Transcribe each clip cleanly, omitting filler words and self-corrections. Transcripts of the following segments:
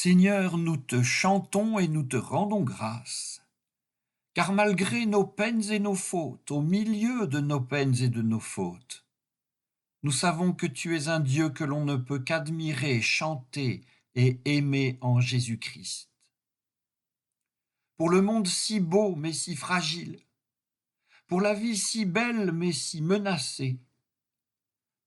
Seigneur, nous te chantons et nous te rendons grâce, car malgré nos peines et nos fautes, au milieu de nos peines et de nos fautes, nous savons que tu es un Dieu que l'on ne peut qu'admirer, chanter et aimer en Jésus-Christ. Pour le monde si beau mais si fragile, pour la vie si belle mais si menacée,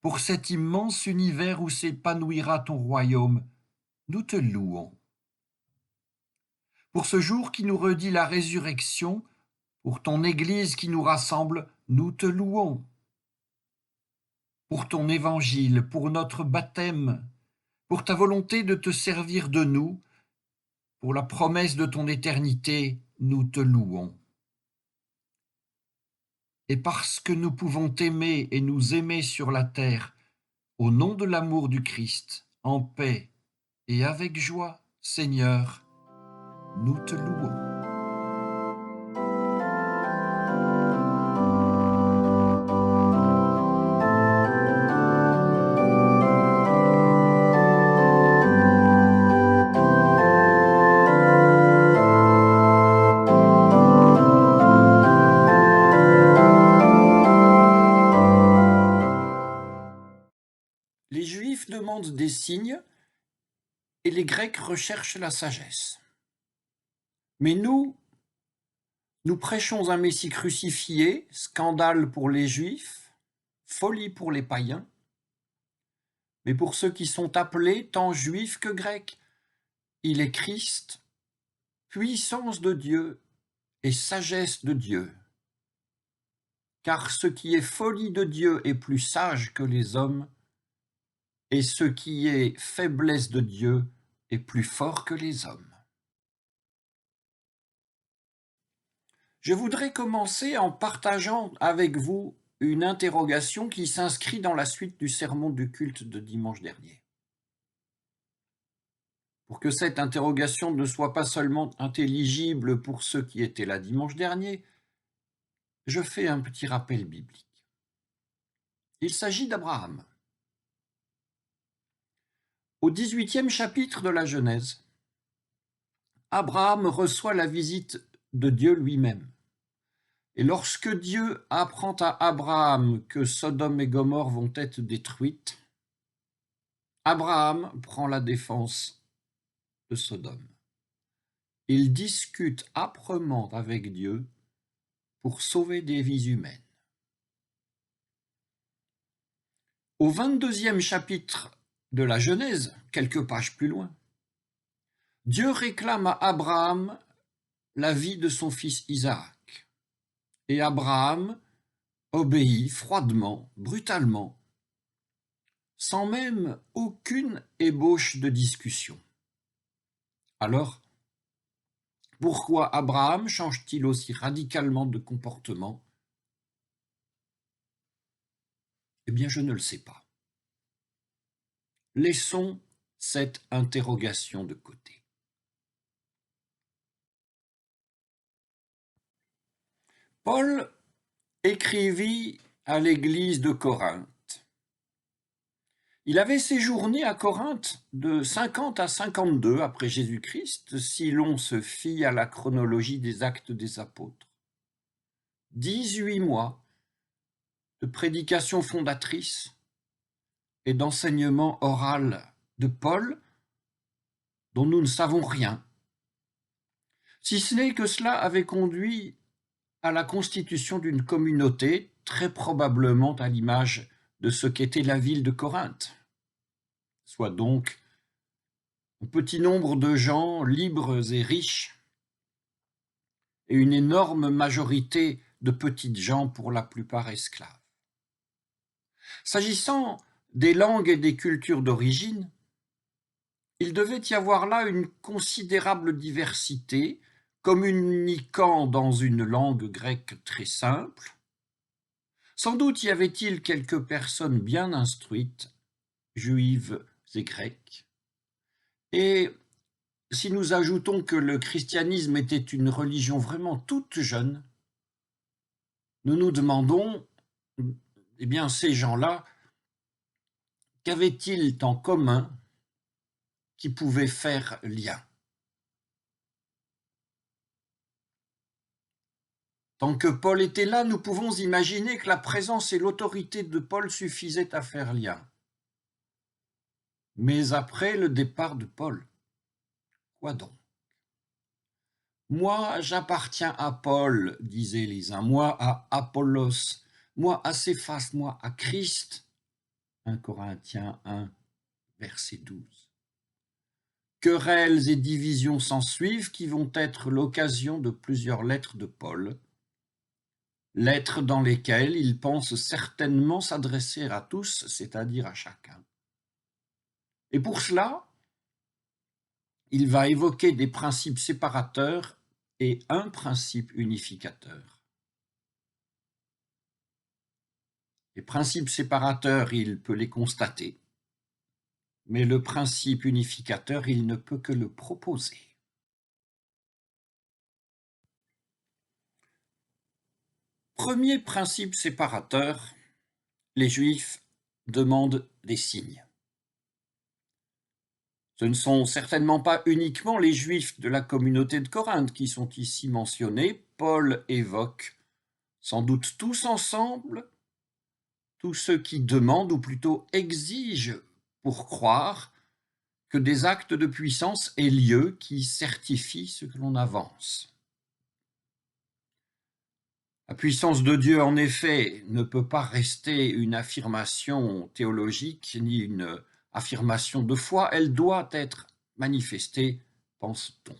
pour cet immense univers où s'épanouira ton royaume, nous te louons. Pour ce jour qui nous redit la résurrection, pour ton Église qui nous rassemble, nous te louons. Pour ton évangile, pour notre baptême, pour ta volonté de te servir de nous, pour la promesse de ton éternité, nous te louons. Et parce que nous pouvons t'aimer et nous aimer sur la terre, au nom de l'amour du Christ, en paix et avec joie, Seigneur, nous te louons. Les Juifs demandent des signes et les Grecs recherchent la sagesse. Mais nous prêchons un Messie crucifié, scandale pour les Juifs, folie pour les païens, mais pour ceux qui sont appelés, tant Juifs que Grecs, il est Christ, puissance de Dieu et sagesse de Dieu. Car ce qui est folie de Dieu est plus sage que les hommes, et ce qui est faiblesse de Dieu est plus fort que les hommes. Je voudrais commencer en partageant avec vous une interrogation qui s'inscrit dans la suite du sermon du culte de dimanche dernier. Pour que cette interrogation ne soit pas seulement intelligible pour ceux qui étaient là dimanche dernier, je fais un petit rappel biblique. Il s'agit d'Abraham. Au 18e chapitre de la Genèse, Abraham reçoit la visite de Dieu lui-même. Et lorsque Dieu apprend à Abraham que Sodome et Gomorrhe vont être détruites, Abraham prend la défense de Sodome. Il discute âprement avec Dieu pour sauver des vies humaines. Au 22e chapitre de la Genèse, quelques pages plus loin, Dieu réclame à Abraham la vie de son fils Isaac. Et Abraham obéit froidement, brutalement, sans même aucune ébauche de discussion. Alors, pourquoi Abraham change-t-il aussi radicalement de comportement? Eh bien, je ne le sais pas. Laissons cette interrogation de côté. Paul écrivit à l'église de Corinthe. Il avait séjourné à Corinthe de 50 à 52 après Jésus-Christ, si l'on se fie à la chronologie des Actes des Apôtres. 18 mois de prédication fondatrice et d'enseignement oral de Paul, dont nous ne savons rien, si ce n'est que cela avait conduit à la constitution d'une communauté, très probablement à l'image de ce qu'était la ville de Corinthe, soit donc un petit nombre de gens libres et riches, et une énorme majorité de petites gens, pour la plupart esclaves. S'agissant des langues et des cultures d'origine, il devait y avoir là une considérable diversité, communiquant dans une langue grecque très simple. Sans doute y avait-il quelques personnes bien instruites, juives et grecques. Et si nous ajoutons que le christianisme était une religion vraiment toute jeune, nous nous demandons, eh bien, ces gens-là, qu'avaient-ils en commun qui pouvait faire lien. Tant que Paul était là, nous pouvons imaginer que la présence et l'autorité de Paul suffisaient à faire lien. Mais après le départ de Paul, quoi donc? Moi, j'appartiens à Paul, disaient les uns, moi à Apollos, moi à Céphas, moi à Christ. 1 Corinthiens 1, verset 12. Querelles et divisions s'ensuivent qui vont être l'occasion de plusieurs lettres de Paul, lettres dans lesquelles il pense certainement s'adresser à tous, c'est-à-dire à chacun. Et pour cela, il va évoquer des principes séparateurs et un principe unificateur. Les principes séparateurs, il peut les constater, mais le principe unificateur, il ne peut que le proposer. Premier principe séparateur, les Juifs demandent des signes. Ce ne sont certainement pas uniquement les Juifs de la communauté de Corinthe qui sont ici mentionnés. Paul évoque sans doute tous ensemble tous ceux qui demandent ou plutôt exigent pour croire que des actes de puissance aient lieu qui certifient ce que l'on avance. La puissance de Dieu, en effet, ne peut pas rester une affirmation théologique ni une affirmation de foi, elle doit être manifestée, pense-t-on.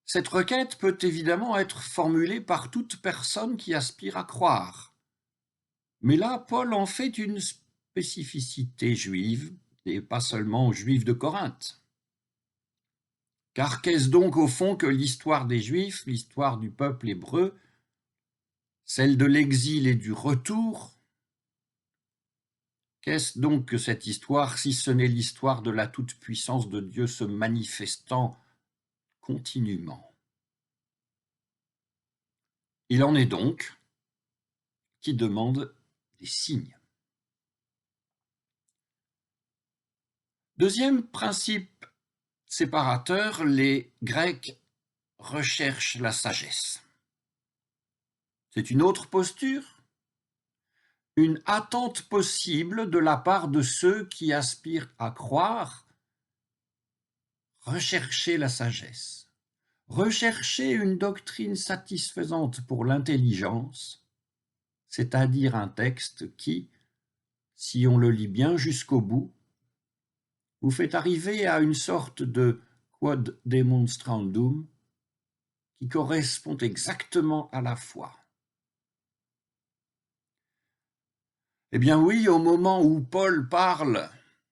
Cette requête peut évidemment être formulée par toute personne qui aspire à croire. Mais là, Paul en fait une spécificité juive, et pas seulement juive de Corinthe. Car qu'est-ce donc au fond que l'histoire des Juifs, l'histoire du peuple hébreu, celle de l'exil et du retour? Qu'est-ce donc que cette histoire, si ce n'est l'histoire de la toute-puissance de Dieu se manifestant continuellement? Il en est donc qui demande des signes. Deuxième principe séparateur, les Grecs recherchent la sagesse. C'est une autre posture, une attente possible de la part de ceux qui aspirent à croire, rechercher la sagesse, rechercher une doctrine satisfaisante pour l'intelligence, c'est-à-dire un texte qui, si on le lit bien jusqu'au bout, vous fait arriver à une sorte de quod demonstrandum qui correspond exactement à la foi. Eh bien oui, au moment où Paul parle,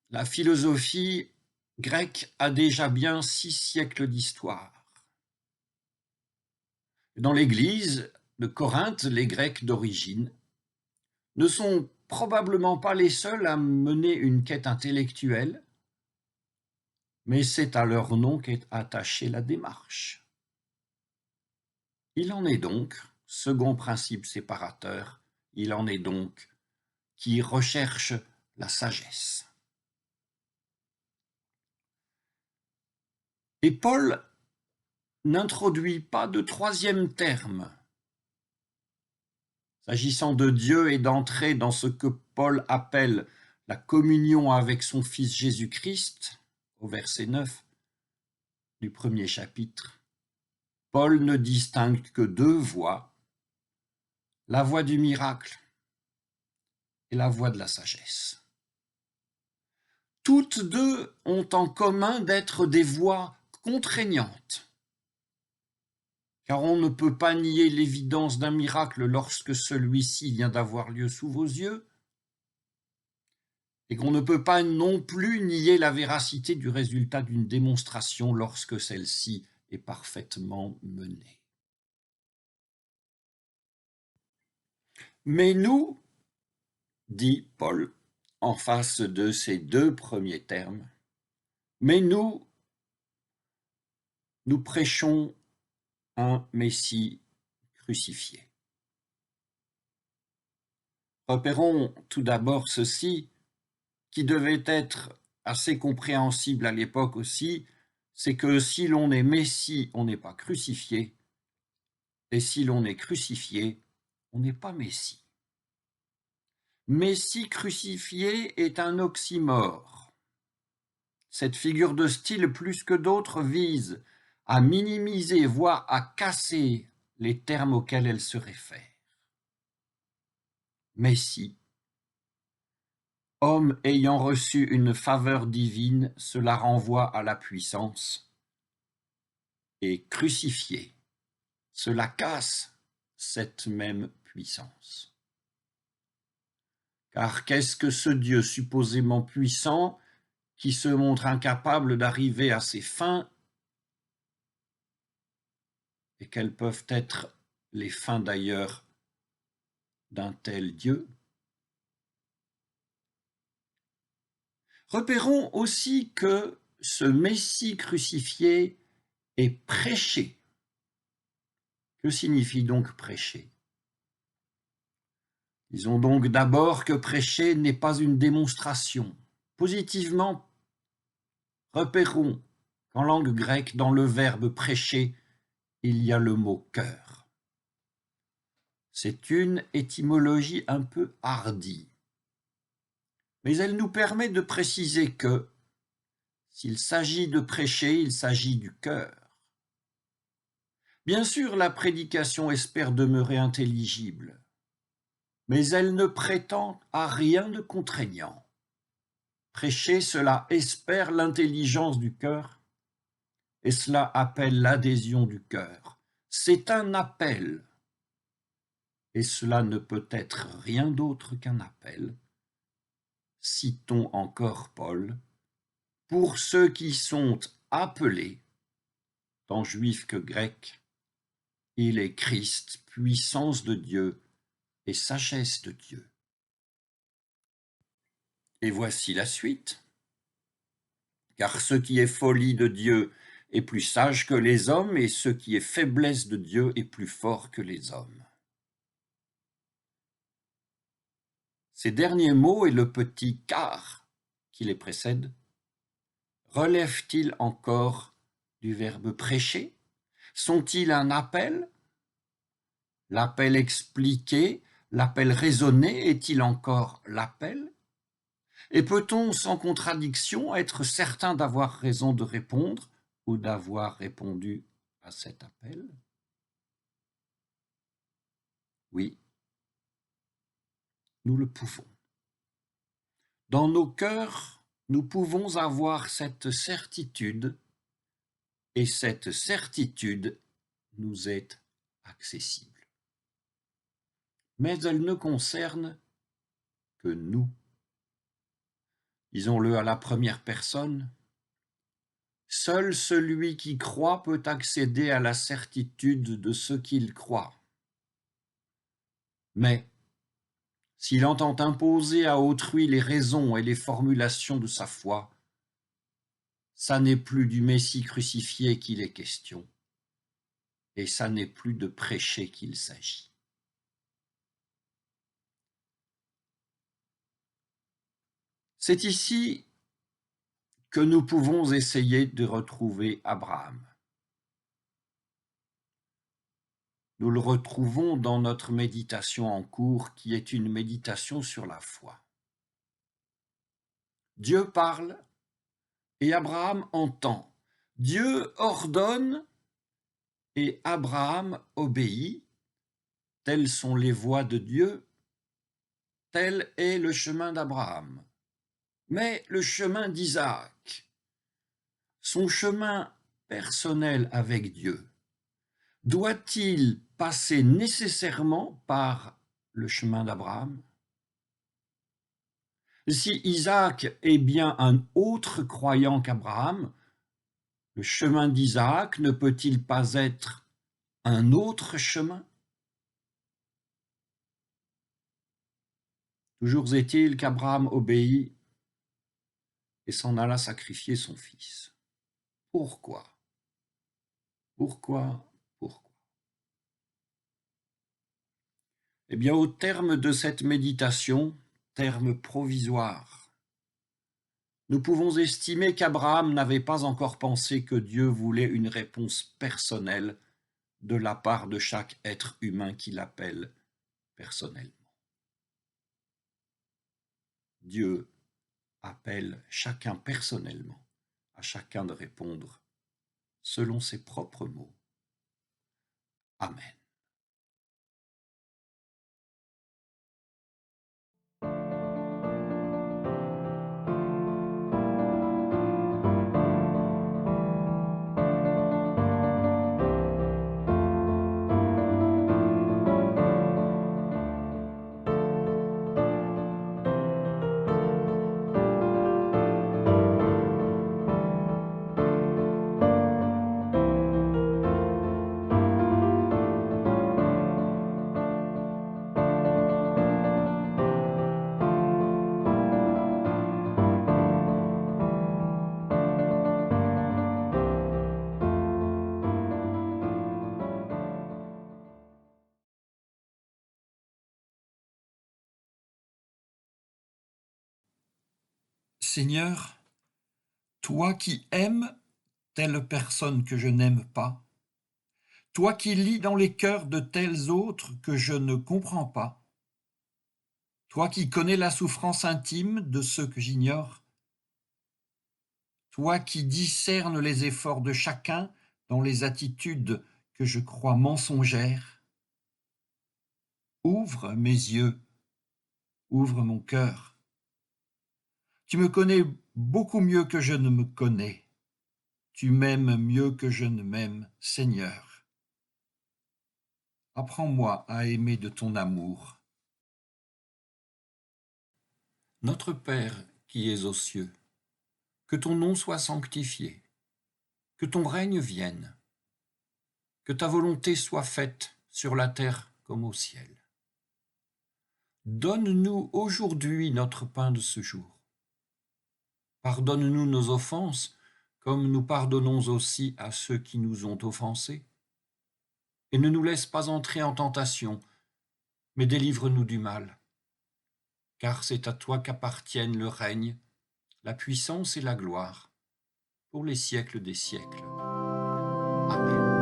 la philosophie grecque a déjà bien 6 siècles d'histoire. Dans l'Église de Corinthe, les Grecs d'origine ne sont probablement pas les seuls à mener une quête intellectuelle, mais c'est à leur nom qu'est attachée la démarche. Il en est donc, second principe séparateur, il en est donc qui recherche la sagesse. Et Paul n'introduit pas de troisième terme. S'agissant de Dieu et d'entrer dans ce que Paul appelle la communion avec son Fils Jésus-Christ, au verset 9 du premier chapitre, Paul ne distingue que 2 voies, la voie du miracle et la voie de la sagesse. Toutes 2 ont en commun d'être des voies contraignantes, car on ne peut pas nier l'évidence d'un miracle lorsque celui-ci vient d'avoir lieu sous vos yeux, et qu'on ne peut pas non plus nier la véracité du résultat d'une démonstration lorsque celle-ci est parfaitement menée. Mais nous, dit Paul, en face de ces 2 premiers termes, mais nous prêchons un Messie crucifié. Repérons tout d'abord ceci qui devait être assez compréhensible à l'époque aussi, c'est que si l'on est Messie, on n'est pas crucifié, et si l'on est crucifié, on n'est pas Messie. Messie crucifié est un oxymore. Cette figure de style, plus que d'autres, vise à minimiser, voire à casser les termes auxquels elle se réfère. Messie, homme ayant reçu une faveur divine, cela renvoie à la puissance, et crucifié, cela casse cette même puissance. Car qu'est-ce que ce Dieu supposément puissant qui se montre incapable d'arriver à ses fins? Et quelles peuvent être les fins d'ailleurs d'un tel Dieu? Repérons aussi que ce Messie crucifié est prêché. Que signifie donc prêcher? Disons donc d'abord que prêcher n'est pas une démonstration. Positivement, repérons qu'en langue grecque, dans le verbe prêcher, il y a le mot cœur. C'est une étymologie un peu hardie, mais elle nous permet de préciser que, s'il s'agit de prêcher, il s'agit du cœur. Bien sûr, la prédication espère demeurer intelligible, mais elle ne prétend à rien de contraignant. Prêcher, cela espère l'intelligence du cœur, et cela appelle l'adhésion du cœur. C'est un appel, et cela ne peut être rien d'autre qu'un appel. Citons encore Paul, pour ceux qui sont appelés, tant juifs que grecs, il est Christ, puissance de Dieu et sagesse de Dieu. Et voici la suite. Car ce qui est folie de Dieu est plus sage que les hommes, et ce qui est faiblesse de Dieu est plus fort que les hommes. Ces derniers mots et le petit « car » qui les précède relèvent-ils encore du verbe prêcher? Sont-ils un appel? L'appel expliqué, l'appel raisonné est-il encore l'appel? Et peut-on sans contradiction être certain d'avoir raison de répondre ou d'avoir répondu à cet appel? Oui, nous le pouvons. Dans nos cœurs, nous pouvons avoir cette certitude, et cette certitude nous est accessible. Mais elle ne concerne que nous. Disons-le à la première personne, seul celui qui croit peut accéder à la certitude de ce qu'il croit. Mais s'il entend imposer à autrui les raisons et les formulations de sa foi, ça n'est plus du Messie crucifié qu'il est question, et ça n'est plus de prêcher qu'il s'agit. C'est ici que nous pouvons essayer de retrouver Abraham. Nous le retrouvons dans notre méditation en cours, qui est une méditation sur la foi. Dieu parle et Abraham entend. Dieu ordonne et Abraham obéit. Telles sont les voies de Dieu, tel est le chemin d'Abraham. Mais le chemin d'Isaac, son chemin personnel avec Dieu, doit-il passer nécessairement par le chemin d'Abraham? Si Isaac est bien un autre croyant qu'Abraham, le chemin d'Isaac ne peut-il pas être un autre chemin? Toujours est-il qu'Abraham obéit et s'en alla sacrifier son fils. Pourquoi? Pourquoi? Pourquoi? Eh bien, au terme de cette méditation, terme provisoire, nous pouvons estimer qu'Abraham n'avait pas encore pensé que Dieu voulait une réponse personnelle de la part de chaque être humain qu'il appelle personnellement. Dieu appelle chacun personnellement, à chacun de répondre selon ses propres mots. Amen. Seigneur, toi qui aimes telle personne que je n'aime pas, toi qui lis dans les cœurs de tels autres que je ne comprends pas, toi qui connais la souffrance intime de ceux que j'ignore, toi qui discernes les efforts de chacun dans les attitudes que je crois mensongères, ouvre mes yeux, ouvre mon cœur. Tu me connais beaucoup mieux que je ne me connais. Tu m'aimes mieux que je ne m'aime, Seigneur. Apprends-moi à aimer de ton amour. Notre Père qui es aux cieux, que ton nom soit sanctifié, que ton règne vienne, que ta volonté soit faite sur la terre comme au ciel. Donne-nous aujourd'hui notre pain de ce jour. Pardonne-nous nos offenses, comme nous pardonnons aussi à ceux qui nous ont offensés. Et ne nous laisse pas entrer en tentation, mais délivre-nous du mal. Car c'est à toi qu'appartiennent le règne, la puissance et la gloire, pour les siècles des siècles. Amen.